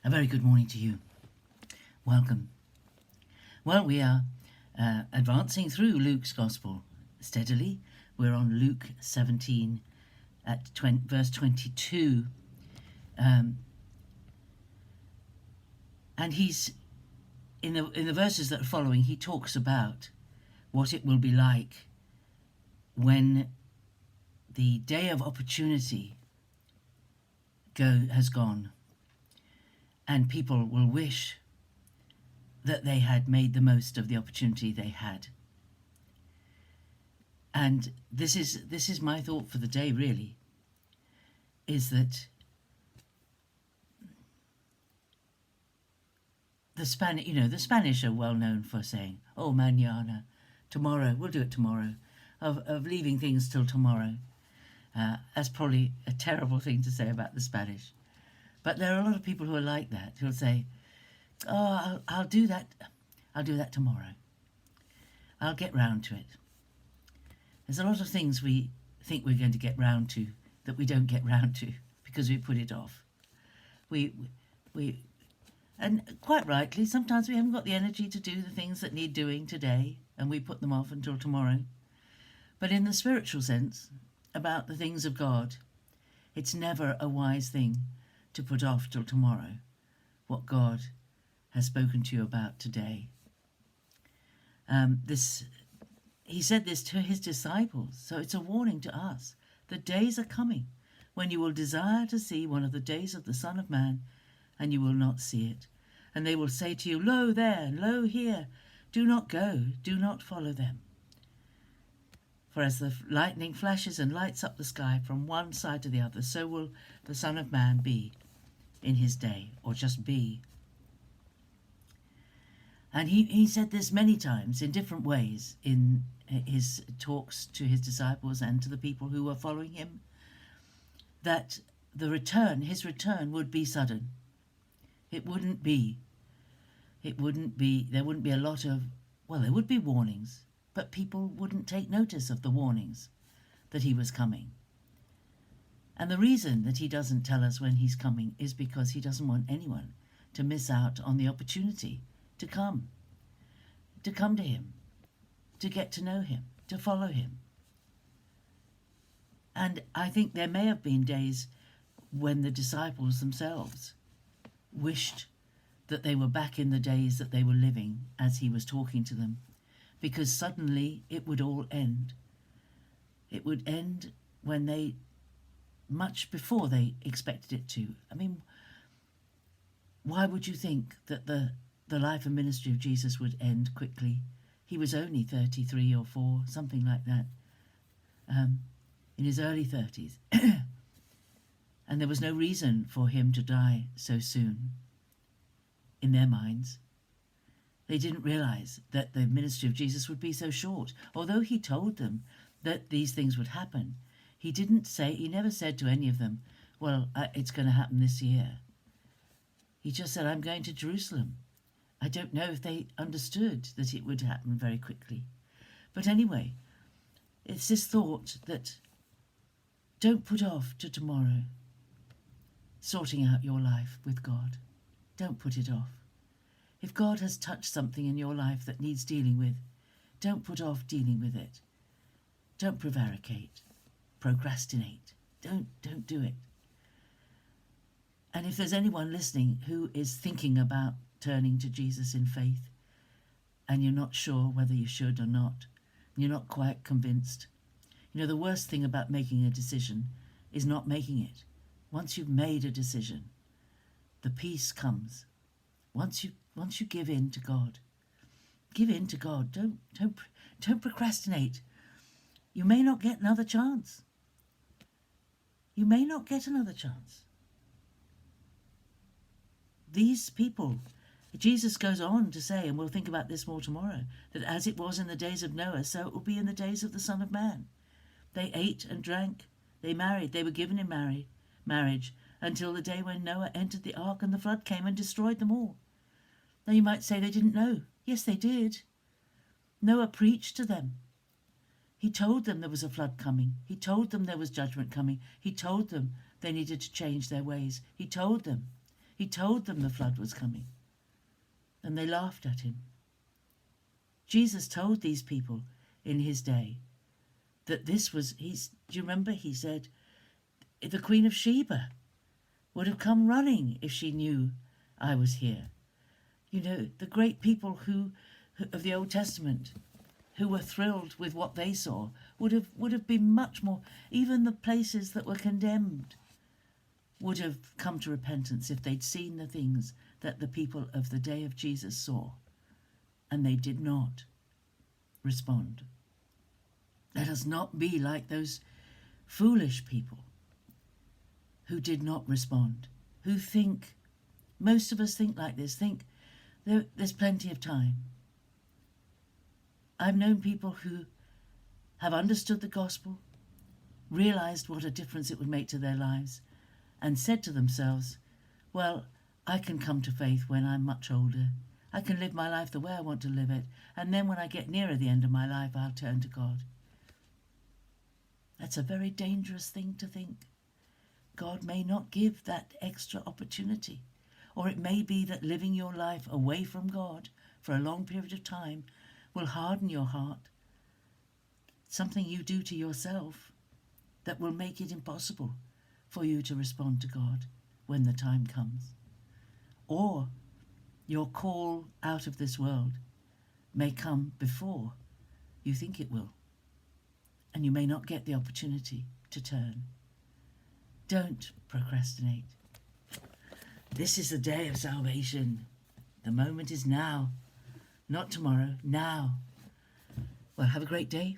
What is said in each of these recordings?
A very good morning to you. Welcome. Well, we are advancing through Luke's Gospel steadily. We're on Luke 17 at verse 22. And he's in the verses that are following, he talks about what it will be like when the day of opportunity has gone, and people will wish that they had made the most of the opportunity they had. And this is my thought for the day, really, is that the Spanish are well known for saying, "Oh, mañana, tomorrow, we'll do it tomorrow," of leaving things till tomorrow. That's probably a terrible thing to say about the Spanish. But there are a lot of people who are like that, who'll say, "Oh, I'll do that. I'll do that tomorrow. I'll get round to it." There's a lot of things we think we're going to get round to that we don't get round to because we put it off. And quite rightly, sometimes we haven't got the energy to do the things that need doing today, and we put them off until tomorrow. But in the spiritual sense, about the things of God, it's never a wise thing to put off till tomorrow what God has spoken to you about today. He said this to his disciples, so it's a warning to us. The days are coming when you will desire to see one of the days of the Son of Man, and you will not see it. And they will say to you, "Lo there, lo here, do not go, do not follow them." For as the lightning flashes and lights up the sky from one side to the other, so will the Son of Man be in his day, or just be. And he said this many times in different ways in his talks to his disciples and to the people who were following him, that his return would be sudden. There wouldn't be a lot of, there would be warnings, but people wouldn't take notice of the warnings that he was coming. And the reason that he doesn't tell us when he's coming is because he doesn't want anyone to miss out on the opportunity to come to him, to get to know him, to follow him. And I think there may have been days when the disciples themselves wished that they were back in the days that they were living as he was talking to them, because suddenly it would all end. It would end much before they expected it to. I mean, why would you think that the life and ministry of Jesus would end quickly? He was only 33 or 4, something like that, in his early 30s. And there was no reason for him to die so soon in their minds. They didn't realize that the ministry of Jesus would be so short. Although he told them that these things would happen, he never said to any of them, "Well, it's going to happen this year." He just said, "I'm going to Jerusalem." I don't know if they understood that it would happen very quickly. But anyway, it's this thought that don't put off to tomorrow sorting out your life with God. Don't put it off. If God has touched something in your life that needs dealing with, don't put off dealing with it. Don't prevaricate, procrastinate. Don't do it. And if there's anyone listening who is thinking about turning to Jesus in faith, and you're not sure whether you should or not, you're not quite convinced, the worst thing about making a decision is not making it. Once you've made a decision, the peace comes. Once you give in to God, give in to God. Don't procrastinate. You may not get another chance. You may not get another chance. These people, Jesus goes on to say, and we'll think about this more tomorrow, that as it was in the days of Noah, so it will be in the days of the Son of Man. They ate and drank, they married, they were given in marriage until the day when Noah entered the ark and the flood came and destroyed them all. Now you might say they didn't know. Yes, they did. Noah preached to them. He told them there was a flood coming. He told them there was judgment coming. He told them they needed to change their ways. He told them He told them the flood was coming, and they laughed at him. Jesus told these people in his day that this was, do you remember he said, the Queen of Sheba would have come running if she knew I was here. You know, the great people who of the Old Testament who were thrilled with what they saw would have been much more, even the places that were condemned would have come to repentance if they'd seen the things that the people of the day of Jesus saw, and they did not respond. Let us not be like those foolish people who did not respond, who think, most of us think like this, think there's plenty of time. I've known people who have understood the gospel, realized what a difference it would make to their lives, and said to themselves, well, I can come to faith when I'm much older. I can live my life the way I want to live it, and then when I get nearer the end of my life, I'll turn to God. That's a very dangerous thing to think. God may not give that extra opportunity, or it may be that living your life away from God for a long period of time will harden your heart, something you do to yourself that will make it impossible for you to respond to God when the time comes. Or your call out of this world may come before you think it will, and you may not get the opportunity to turn. Don't procrastinate. This is the day of salvation. The moment is now, not tomorrow, now. Well, have a great day.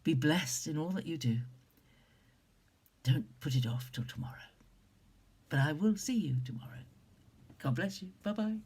Be blessed in all that you do. Don't put it off till tomorrow. But I will see you tomorrow. God bless you. Bye-bye.